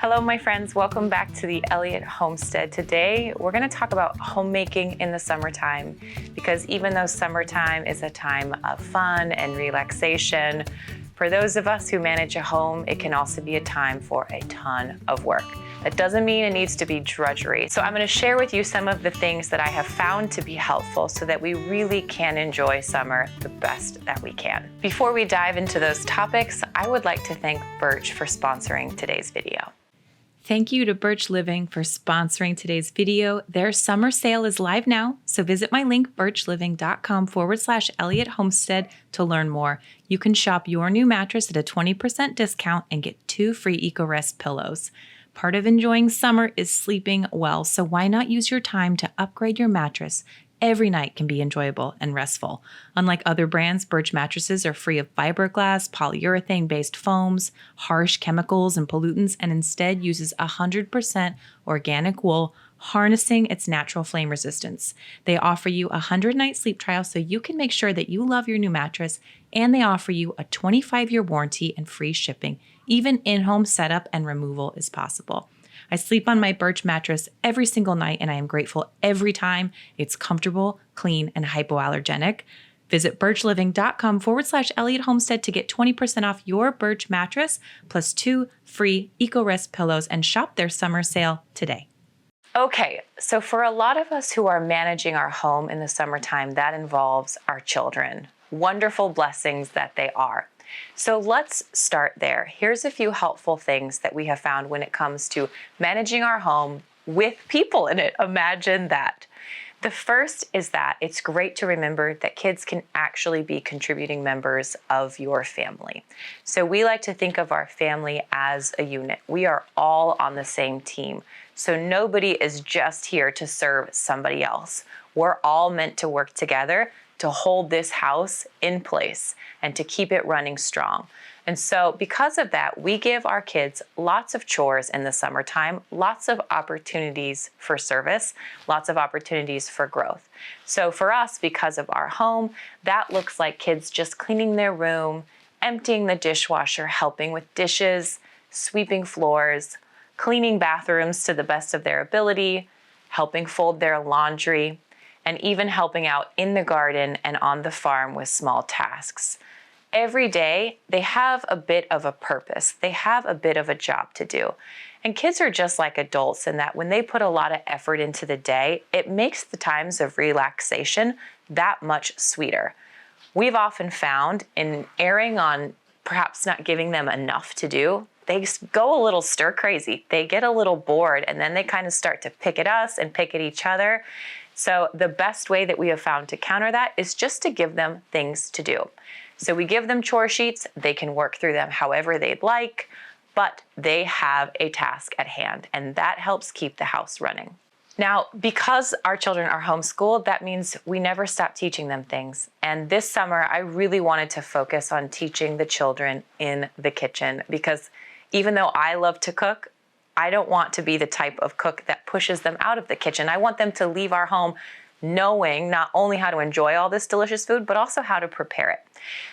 Hello, my friends. Welcome back to the Elliott Homestead. Today, we're going to talk about homemaking in the summertime because even though summertime is a time of fun and relaxation, for those of us who manage a home, it can also be a time for a ton of work. That doesn't mean it needs to be drudgery. So I'm going to share with you some of the things that I have found to be helpful so that we really can enjoy summer the best that we can. Before we dive into those topics, I would like to thank Birch for sponsoring today's video. Thank you to Birch Living for sponsoring today's video. Their summer sale is live now, so visit my link, birchliving.com/Elliott Homestead to learn more. You can shop your new mattress at a 20% discount and get 2 free EcoRest pillows. Part of enjoying summer is sleeping well, so why not use your time to upgrade your mattress? Every night can be enjoyable and restful. Unlike other brands, Birch mattresses are free of fiberglass, polyurethane-based foams, harsh chemicals, and pollutants, and instead uses 100% organic wool, harnessing its natural flame resistance. They offer you a 100-night sleep trial so you can make sure that you love your new mattress, and they offer you a 25-year warranty and free shipping. Even in-home setup and removal is possible. I sleep on my Birch mattress every single night, and I am grateful every time. It's comfortable, clean, and hypoallergenic. Visit birchliving.com/Elliott Homestead to get 20% off your Birch mattress plus 2 free EcoRest pillows and shop their summer sale today. Okay, so for a lot of us who are managing our home in the summertime, that involves our children. Wonderful blessings that they are. So let's start there. Here's a few helpful things that we have found when it comes to managing our home with people in it. Imagine that. The first is that it's great to remember that kids can actually be contributing members of your family. So we like to think of our family as a unit. We are all on the same team. So nobody is just here to serve somebody else. We're all meant to work together to hold this house in place and to keep it running strong. And so because of that, we give our kids lots of chores in the summertime, lots of opportunities for service, lots of opportunities for growth. So for us, because of our home, that looks like kids just cleaning their room, emptying the dishwasher, helping with dishes, sweeping floors, cleaning bathrooms to the best of their ability, helping fold their laundry, and even helping out in the garden and on the farm with small tasks. Every day, they have a bit of a purpose. They have a bit of a job to do. And kids are just like adults in that when they put a lot of effort into the day, it makes the times of relaxation that much sweeter. We've often found in erring on perhaps not giving them enough to do, they go a little stir crazy. They get a little bored and then they kind of start to pick at us and pick at each other. So the best way that we have found to counter that is just to give them things to do. So we give them chore sheets. They can work through them however they'd like, but they have a task at hand, and that helps keep the house running. Now, because our children are homeschooled, that means we never stop teaching them things. And this summer, I really wanted to focus on teaching the children in the kitchen because even though I love to cook, I don't want to be the type of cook that pushes them out of the kitchen. I want them to leave our home knowing not only how to enjoy all this delicious food, but also how to prepare it.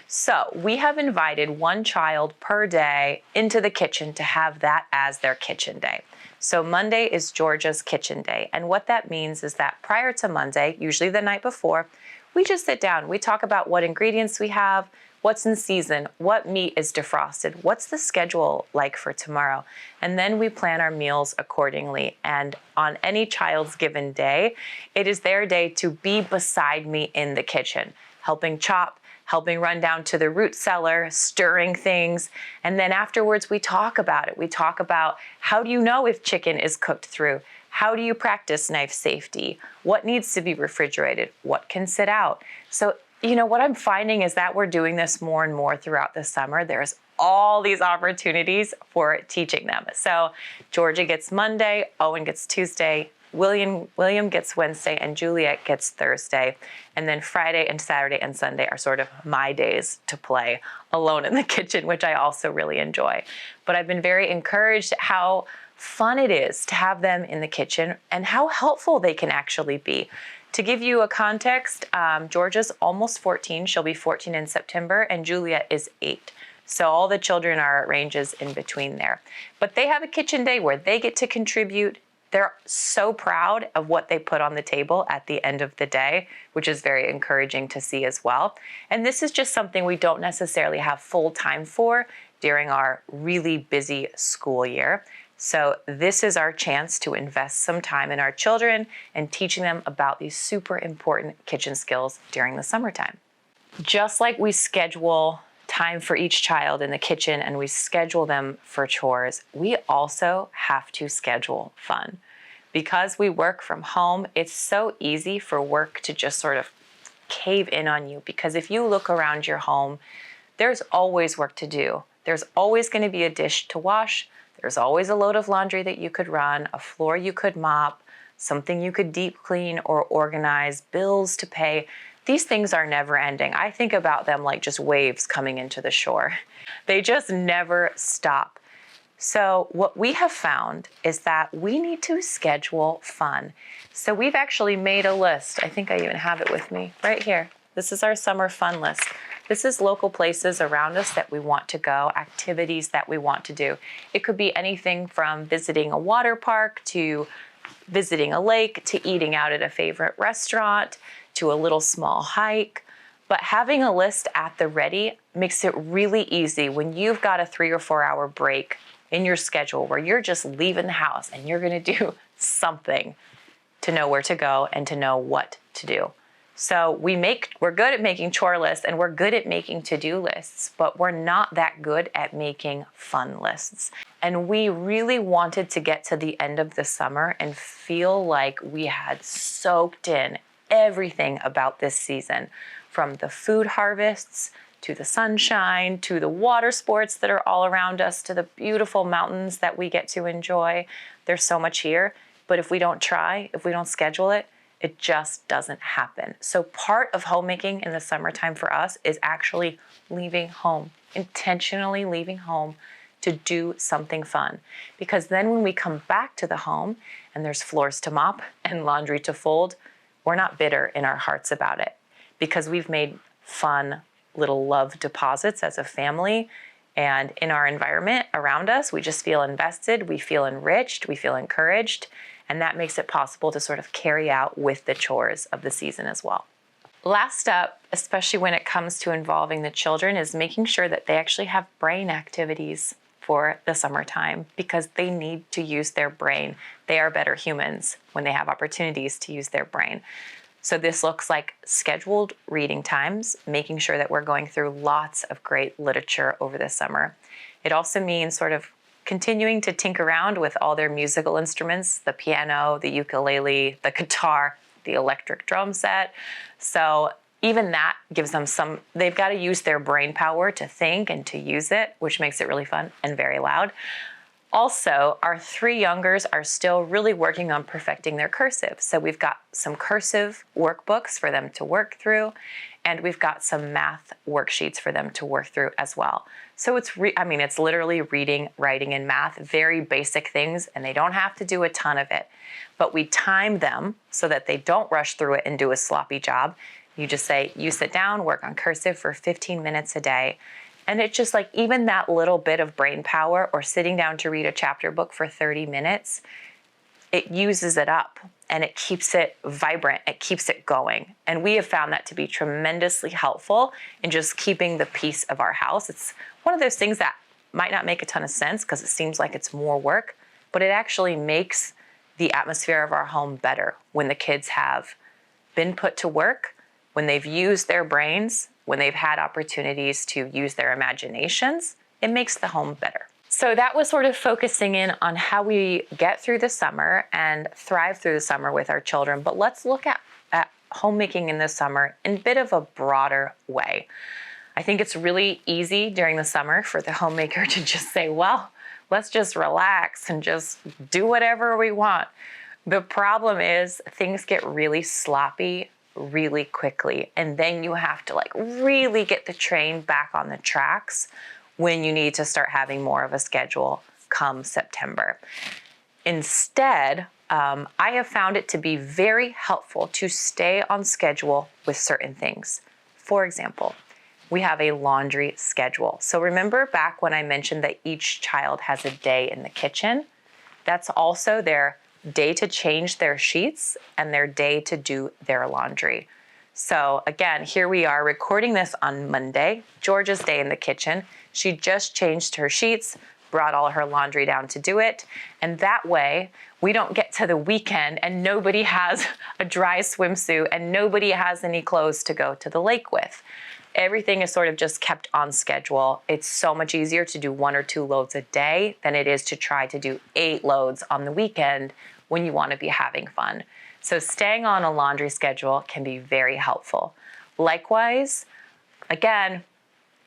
So we have invited one child per day into the kitchen to have that as their kitchen day. So Monday is Georgia's kitchen day. And what that means is that prior to Monday, usually the night before, we just sit down. We talk about what ingredients we have, what's in season, what meat is defrosted, what's the schedule like for tomorrow, and then we plan our meals accordingly. And on any child's given day, it is their day to be beside me in the kitchen, helping chop, helping run down to the root cellar, stirring things, and then afterwards we talk about it. We talk about how do you know if chicken is cooked through? How do you practice knife safety? What needs to be refrigerated? What can sit out? So what I'm finding is that we're doing this more and more throughout the summer. There's all these opportunities for teaching them. So Georgia gets Monday, Owen gets Tuesday, William gets Wednesday, and Juliet gets Thursday. And then Friday and Saturday and Sunday are sort of my days to play alone in the kitchen, which I also really enjoy. But I've been very encouraged how fun it is to have them in the kitchen and how helpful they can actually be. To give you a context, Georgia's almost 14. She'll be 14 in September, and Juliet is 8. So all the children are at ranges in between there. But they have a kitchen day where they get to contribute. They're so proud of what they put on the table at the end of the day, which is very encouraging to see as well. And this is just something we don't necessarily have full time for during our really busy school year. So this is our chance to invest some time in our children and teaching them about these super important kitchen skills during the summertime. Just like we schedule time for each child in the kitchen and we schedule them for chores, we also have to schedule fun. Because we work from home, it's so easy for work to just sort of cave in on you, because if you look around your home, there's always work to do. There's always going to be a dish to wash. There's always a load of laundry that you could run, a floor you could mop, something you could deep clean or organize, bills to pay. These things are never ending. I think about them like just waves coming into the shore. They just never stop. So what we have found is that we need to schedule fun. So we've actually made a list. I think I even have it with me right here. This is our summer fun list. This is local places around us that we want to go, activities that we want to do. It could be anything from visiting a water park to visiting a lake to eating out at a favorite restaurant to a little small hike. But having a list at the ready makes it really easy when you've got a 3 or 4 hour break in your schedule where you're just leaving the house and you're going to do something to know where to go and to know what to do. So we're good at making chore lists and we're good at making to-do lists, but we're not that good at making fun lists. And we really wanted to get to the end of the summer and feel like we had soaked in everything about this season, from the food harvests to the sunshine, to the water sports that are all around us, to the beautiful mountains that we get to enjoy. There's so much here, but if we don't try, if we don't schedule it, it just doesn't happen. So part of homemaking in the summertime for us is actually leaving home, intentionally leaving home to do something fun. Because then when we come back to the home and there's floors to mop and laundry to fold, we're not bitter in our hearts about it, because we've made fun little love deposits as a family. And in our environment around us, we just feel invested, we feel enriched, we feel encouraged. And that makes it possible to sort of carry out with the chores of the season as well. Last up, especially when it comes to involving the children, is making sure that they actually have brain activities for the summertime, because they need to use their brain. They are better humans when they have opportunities to use their brain. So this looks like scheduled reading times, making sure that we're going through lots of great literature over the summer. It also means sort of continuing to tinker around with all their musical instruments, the piano, the ukulele, the guitar, the electric drum set. So even that gives them they've got to use their brain power to think and to use it, which makes it really fun and very loud. Also, our 3 youngers are still really working on perfecting their cursive. So we've got some cursive workbooks for them to work through, and we've got some math worksheets for them to work through as well. So it's literally reading, writing, and math, very basic things, and they don't have to do a ton of it. But we time them so that they don't rush through it and do a sloppy job. You just say, you sit down, work on cursive for 15 minutes a day. And it's just like even that little bit of brain power, or sitting down to read a chapter book for 30 minutes, it uses it up and it keeps it vibrant, it keeps it going. And we have found that to be tremendously helpful in just keeping the peace of our house. It's one of those things that might not make a ton of sense because it seems like it's more work, but it actually makes the atmosphere of our home better when the kids have been put to work, when they've used their brains, when they've had opportunities to use their imaginations. It makes the home better. So that was sort of focusing in on how we get through the summer and thrive through the summer with our children. But let's look at homemaking in the summer in a bit of a broader way. I think it's really easy during the summer for the homemaker to just say, well, let's just relax and just do whatever we want. The problem is things get really sloppy really quickly, and then you have to really get the train back on the tracks when you need to start having more of a schedule come September. Instead, I have found it to be very helpful to stay on schedule with certain things. For example, we have a laundry schedule. So remember back when I mentioned that each child has a day in the kitchen? That's also their day to change their sheets and their day to do their laundry. So again, here we are recording this on Monday, Georgia's day in the kitchen. She just changed her sheets, brought all her laundry down to do it. And that way we don't get to the weekend and nobody has a dry swimsuit and nobody has any clothes to go to the lake with. Everything is sort of just kept on schedule. It's so much easier to do 1 or 2 loads a day than it is to try to do 8 loads on the weekend when you want to be having fun. So staying on a laundry schedule can be very helpful. Likewise, again,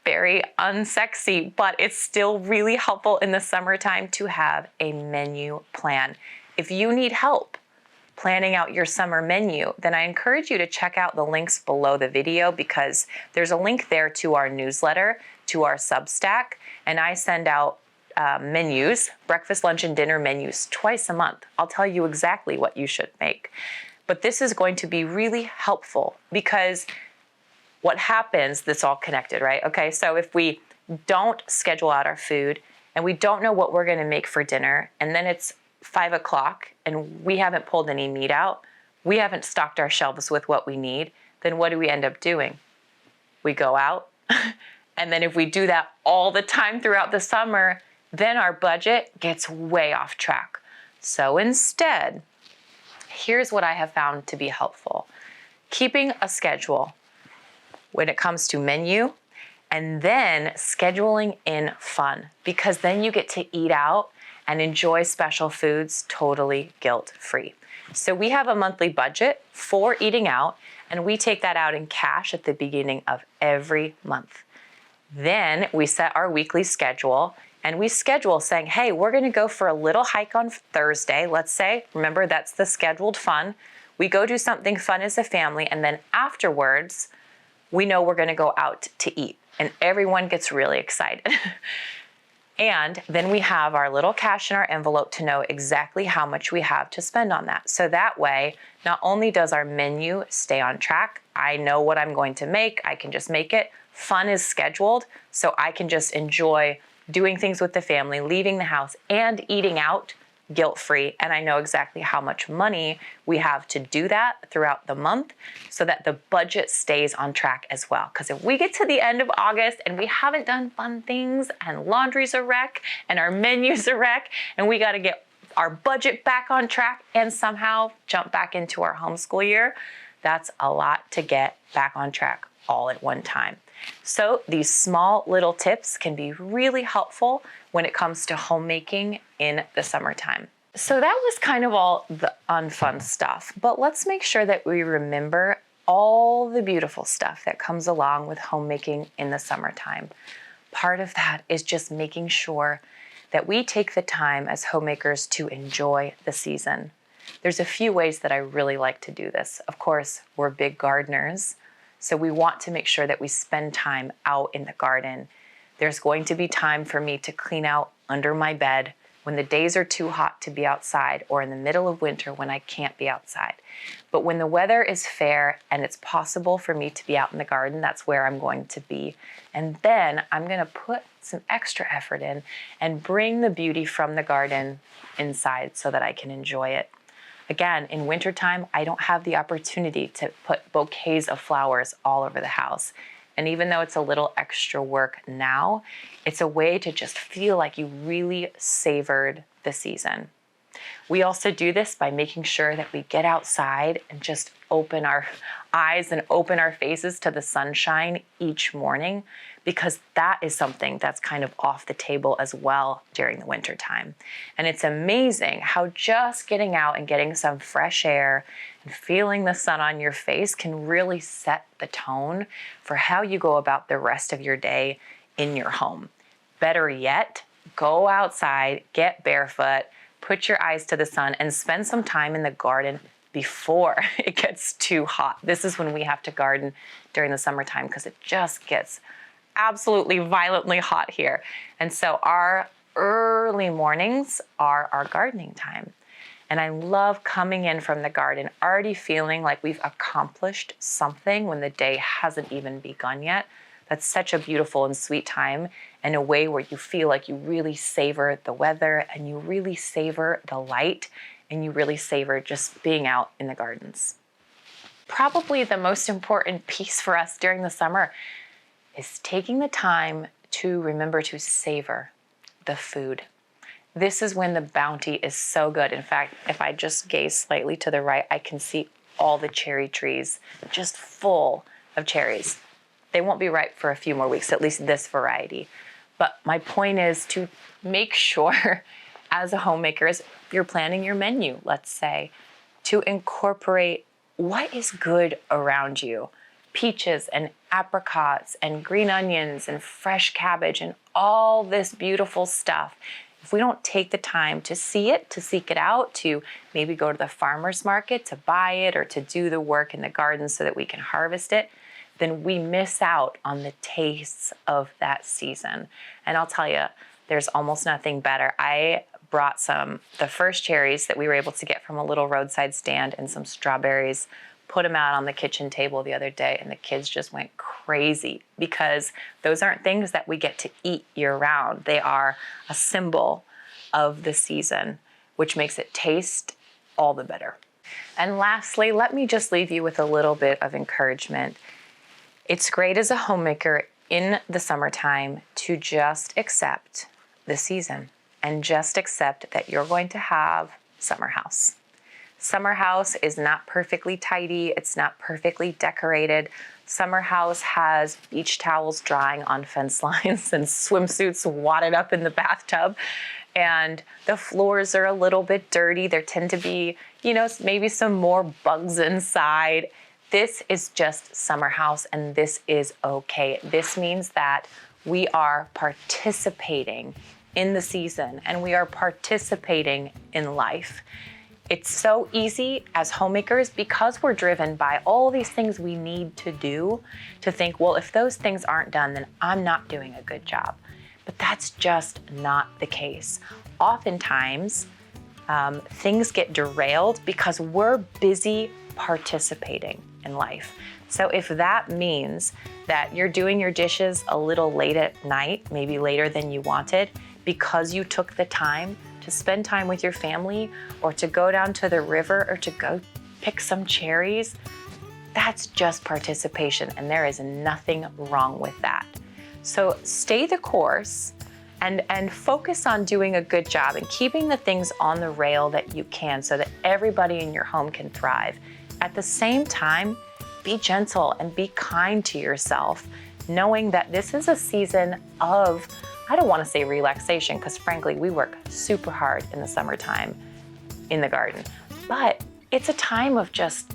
very unsexy, but it's still really helpful in the summertime to have a menu plan. If you need help planning out your summer menu, then I encourage you to check out the links below the video because there's a link there to our newsletter, to our Substack, and I send out menus, breakfast, lunch, and dinner menus twice a month. I'll tell you exactly what you should make. But this is going to be really helpful because what happens, that's all connected, right? Okay, so if we don't schedule out our food and we don't know what we're gonna make for dinner, and then it's 5 o'clock and we haven't pulled any meat out, we haven't stocked our shelves with what we need, then what do we end up doing? We go out, and then if we do that all the time throughout the summer, then our budget gets way off track. So instead, here's what I have found to be helpful. Keeping a schedule when it comes to menu, and then scheduling in fun, because then you get to eat out and enjoy special foods totally guilt-free. So we have a monthly budget for eating out, and we take that out in cash at the beginning of every month. Then we set our weekly schedule, and we schedule saying, hey, we're gonna go for a little hike on Thursday, let's say. Remember, that's the scheduled fun. We go do something fun as a family, and then afterwards, we know we're gonna go out to eat, and everyone gets really excited. And then we have our little cash in our envelope to know exactly how much we have to spend on that. So that way, not only does our menu stay on track, I know what I'm going to make, I can just make it. Fun is scheduled, so I can just enjoy doing things with the family, leaving the house, and eating out guilt-free. And I know exactly how much money we have to do that throughout the month so that the budget stays on track as well. Because if we get to the end of August and we haven't done fun things and laundry's a wreck and our menu's a wreck and we got to get our budget back on track and somehow jump back into our homeschool year, that's a lot to get back on track all at one time. So these small little tips can be really helpful when it comes to homemaking in the summertime. So that was kind of all the unfun stuff, but let's make sure that we remember all the beautiful stuff that comes along with homemaking in the summertime. Part of that is just making sure that we take the time as homemakers to enjoy the season. There's a few ways that I really like to do this. Of course, we're big gardeners, so we want to make sure that we spend time out in the garden. There's going to be time for me to clean out under my bed when the days are too hot to be outside, or in the middle of winter when I can't be outside. But when the weather is fair and it's possible for me to be out in the garden, that's where I'm going to be. And then I'm gonna put some extra effort in and bring the beauty from the garden inside so that I can enjoy it. Again, in wintertime, I don't have the opportunity to put bouquets of flowers all over the house. And even though it's a little extra work now, it's a way to just feel like you really savored the season. We also do this by making sure that we get outside and just open our eyes and open our faces to the sunshine each morning, because that is something that's kind of off the table as well during the winter time. And it's amazing how just getting out and getting some fresh air and feeling the sun on your face can really set the tone for how you go about the rest of your day in your home. Better yet, go outside, get barefoot, put your eyes to the sun, and spend some time in the garden before it gets too hot. This is when we have to garden during the summertime because it just gets absolutely violently hot here. And so our early mornings are our gardening time. And I love coming in from the garden already feeling like we've accomplished something when the day hasn't even begun yet. That's such a beautiful and sweet time, and a way where you feel like you really savor the weather and you really savor the light and you really savor just being out in the gardens. Probably the most important piece for us during the summer is taking the time to remember to savor the food. This is when the bounty is so good. In fact, if I just gaze slightly to the right, I can see all the cherry trees just full of cherries. They won't be ripe for a few more weeks, at least this variety. But my point is to make sure as a homemaker, if you're planning your menu, let's say, to incorporate what is good around you. Peaches and apricots and green onions and fresh cabbage and all this beautiful stuff. If we don't take the time to see it, to seek it out, to maybe go to the farmer's market to buy it or to do the work in the garden so that we can harvest it, then we miss out on the tastes of that season. And I'll tell you, there's almost nothing better. I brought the first cherries that we were able to get from a little roadside stand and some strawberries, put them out on the kitchen table the other day, and the kids just went crazy because those aren't things that we get to eat year round. They are a symbol of the season, which makes it taste all the better. And lastly, let me just leave you with a little bit of encouragement. It's great as a homemaker in the summertime to just accept the season and just accept that you're going to have summer house. Summer house is not perfectly tidy. It's not perfectly decorated. Summer house has beach towels drying on fence lines and swimsuits wadded up in the bathtub. And the floors are a little bit dirty. There tend to be, maybe some more bugs inside. This is just summer house, and this is okay. This means that we are participating in the season and we are participating in life. It's so easy as homemakers, because we're driven by all these things we need to do, to think, well, if those things aren't done, then I'm not doing a good job. But that's just not the case. Oftentimes, things get derailed because we're busy participating in life. So if that means that you're doing your dishes a little late at night, maybe later than you wanted, because you took the time to spend time with your family or to go down to the river or to go pick some cherries, that's just participation, and there is nothing wrong with that. So stay the course and focus on doing a good job and keeping the things on the rail that you can so that everybody in your home can thrive. At the same time, be gentle and be kind to yourself, knowing that this is a season of, I don't want to say relaxation, because frankly, we work super hard in the summertime in the garden, but it's a time of just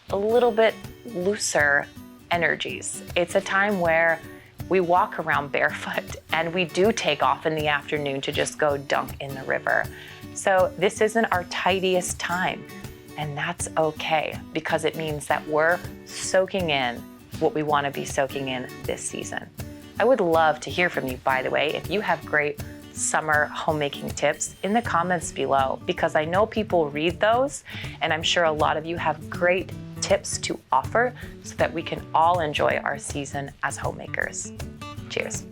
a little bit looser energies. It's a time where we walk around barefoot and we do take off in the afternoon to just go dunk in the river. So this isn't our tidiest time, and that's okay, because it means that we're soaking in what we want to be soaking in this season. I would love to hear from you, by the way, if you have great summer homemaking tips in the comments below, because I know people read those, and I'm sure a lot of you have great tips to offer so that we can all enjoy our season as homemakers. Cheers.